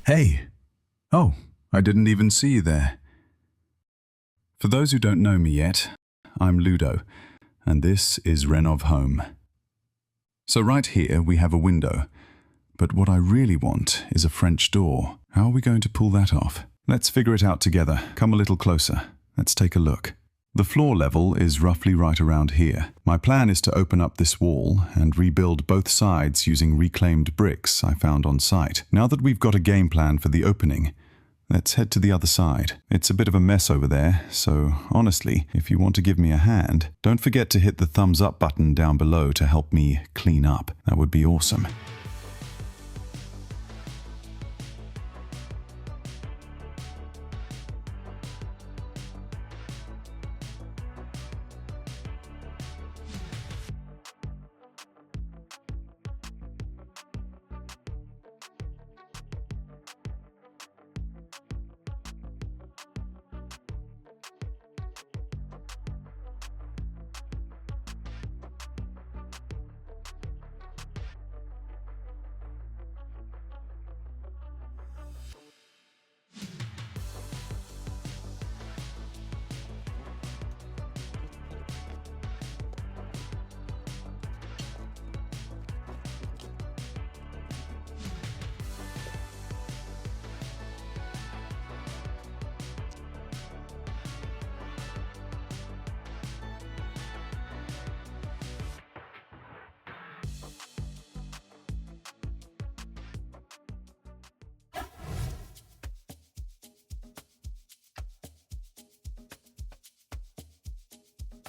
Hey! Oh, I didn't even see you there. For those who don't know me yet, I'm Ludo, and this is RenovHome. So right here we have a window, but what I really want is a French door. How are we going to pull that off? Let's figure it out together. Come a little closer. Let's take a look. The floor level is roughly right around here. My plan is to open up this wall and rebuild both sides using reclaimed bricks I found on site. Now that we've got a game plan for the opening, let's head to the other side. It's a bit of a mess over there, so honestly, if you want to give me a hand, don't forget to hit the thumbs up button down below to help me clean up. That would be awesome.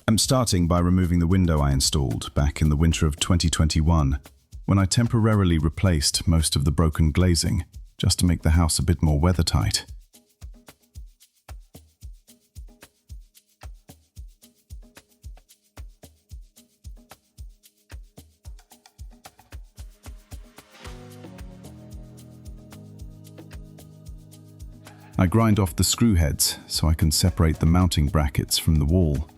I'm starting by removing the window I installed back in the winter of 2021, when I temporarily replaced most of the broken glazing, just to make the house a bit more weathertight. I grind off the screw heads so I can separate the mounting brackets from the wall.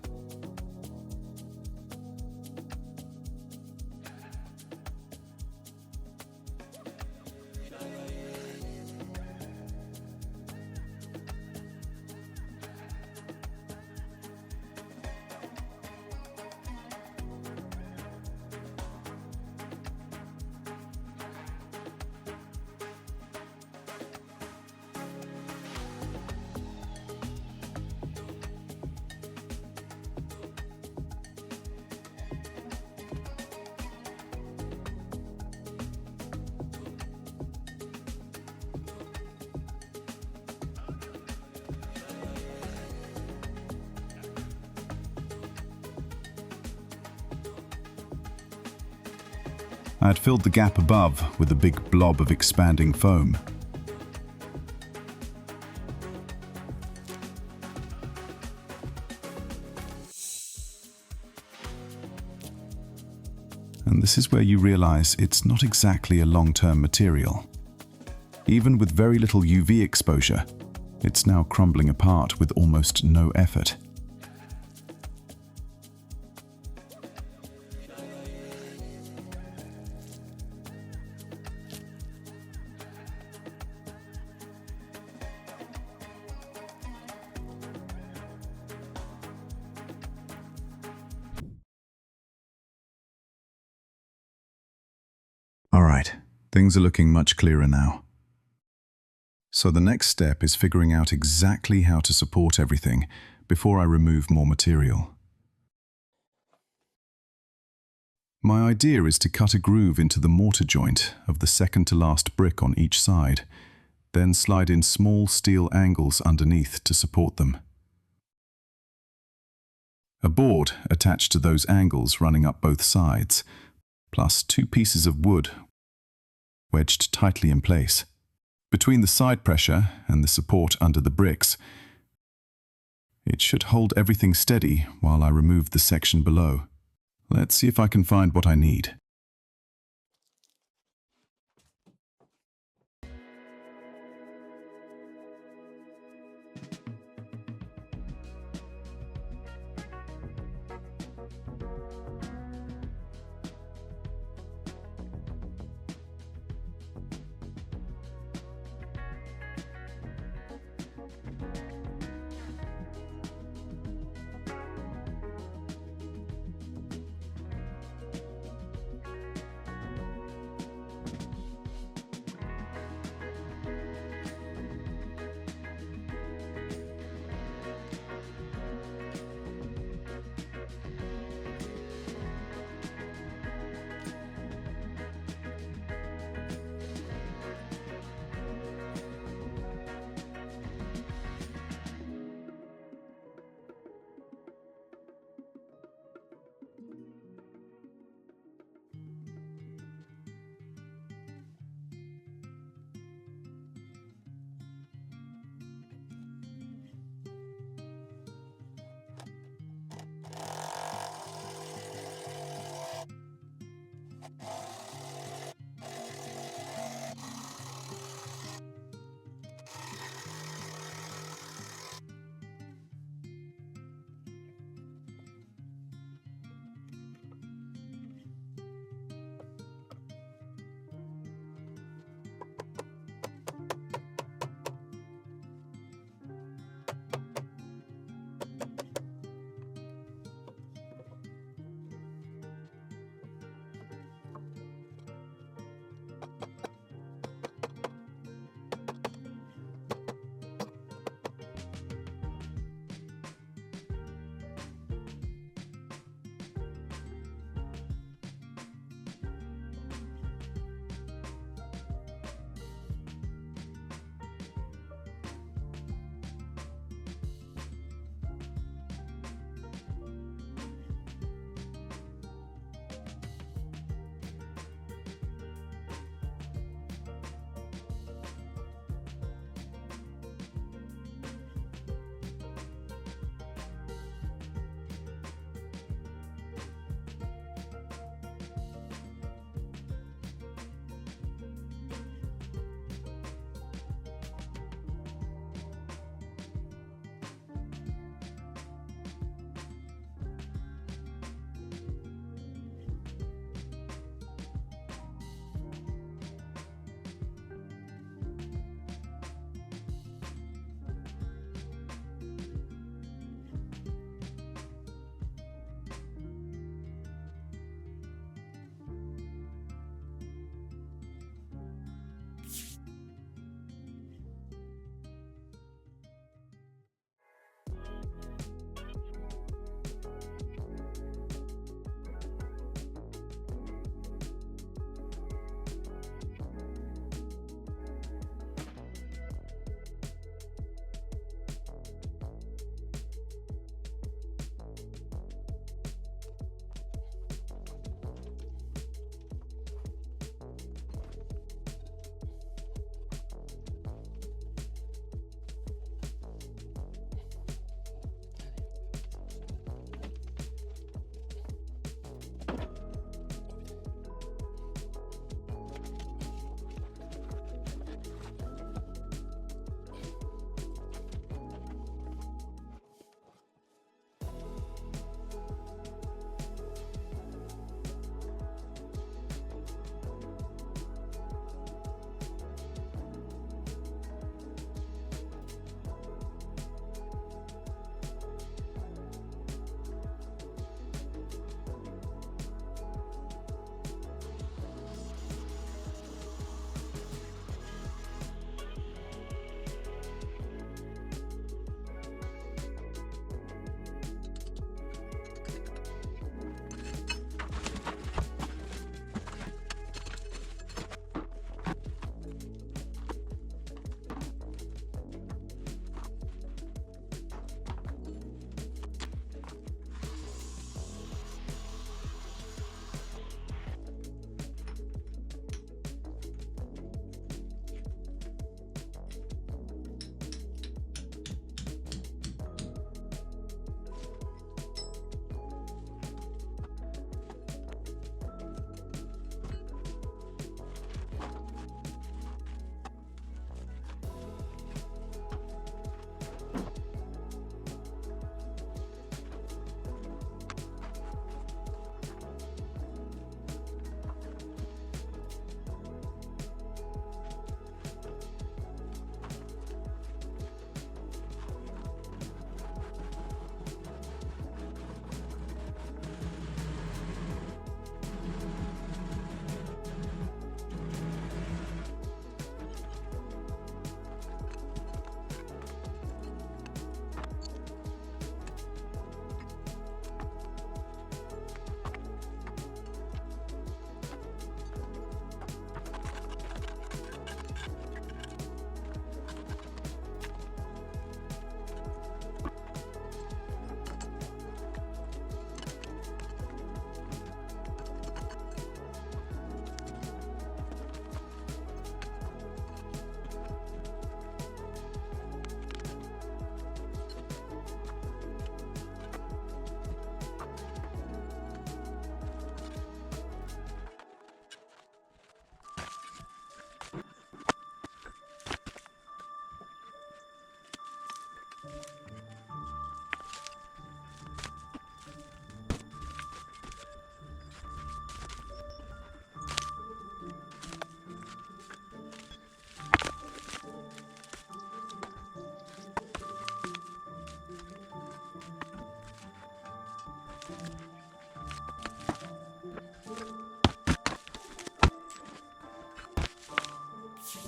I had filled the gap above with a big blob of expanding foam. And this is where you realize it's not exactly a long-term material. Even with very little UV exposure, it's now crumbling apart with almost no effort. Alright, things are looking much clearer now. So the next step is figuring out exactly how to support everything before I remove more material. My idea is to cut a groove into the mortar joint of the second to last brick on each side, then slide in small steel angles underneath to support them. A board attached to those angles running up both sides, plus 2 pieces of wood wedged tightly in place. Between the side pressure and the support under the bricks, it should hold everything steady while I remove the section below. Let's see if I can find what I need.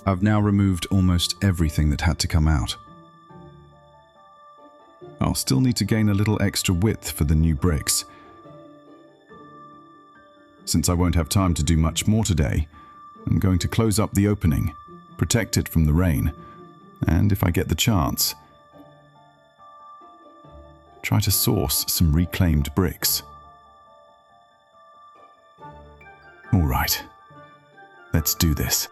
I've now removed almost everything that had to come out. I'll still need to gain a little extra width for the new bricks. Since I won't have time to do much more today, I'm going to close up the opening, protect it from the rain, and if I get the chance, try to source some reclaimed bricks. All right, let's do this.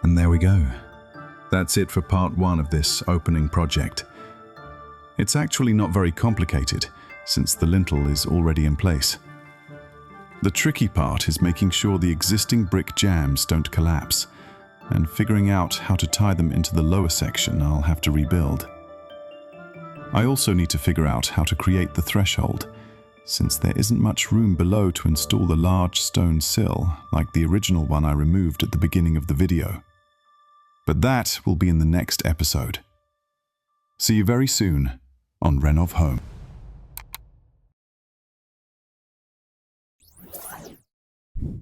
And there we go. That's it for part 1 of this opening project. It's actually not very complicated, since the lintel is already in place. The tricky part is making sure the existing brick jambs don't collapse, and figuring out how to tie them into the lower section I'll have to rebuild. I also need to figure out how to create the threshold, since there isn't much room below to install the large stone sill like the original one I removed at the beginning of the video. But that will be in the next episode. See you very soon on RenovHome.